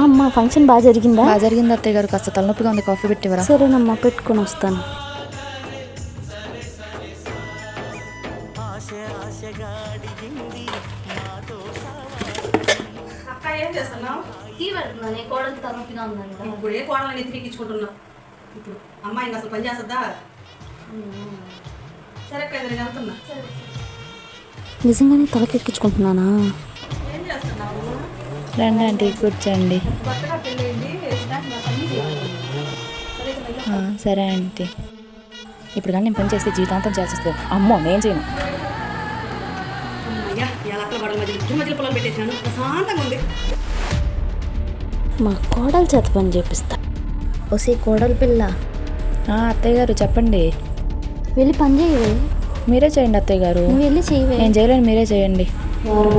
అమ్మ ఫంక్షన్ బాగా జరిగిందా? బాగా జరిగింది అత్తయ్య గారు. కాస్త తలనొప్పిగా ఉంది, కాఫీ పెట్టివరా? సరేనమ్మా, పెట్టుకొని వస్తాను. ఇప్పుడు ఏ కోడలని ఎత్తికించుకుంటున్నావు? ఇప్పుడు అమ్మాయి అసలు పని చేస్తుందా? సరే అక్క, నేను వెళ్తున్నా. నిజంగానే తలకెక్కించుకుంటున్నానా? ఏం చేస్తున్నావు? రండి ఆంటీ, కూర్చోండి. కొత్తగా పెళ్ళయింది, సరే ఆంటీ. ఇప్పుడు కానీ నేను పని చేస్తే జీవితాంతం చేయాల్సి వస్తుంది. అమ్మో, నేను చేయను. అయ్యా, ఎలా గొడవల మధ్యలో పొలం పెట్టేసాను, ప్రశాంతంగా ఉంది. మా కోడల చేత పని చేపిస్తా. ఒసే కోడల పిల్ల, అత్తయ్య గారు చెప్పండి. వెళ్ళి పని చేయవే. మీరే చేయండి అత్తయ్య గారు. నువ్వు వెళ్ళి చేయవే. నేను చేయలేను, మీరే చేయండి. ఎవరు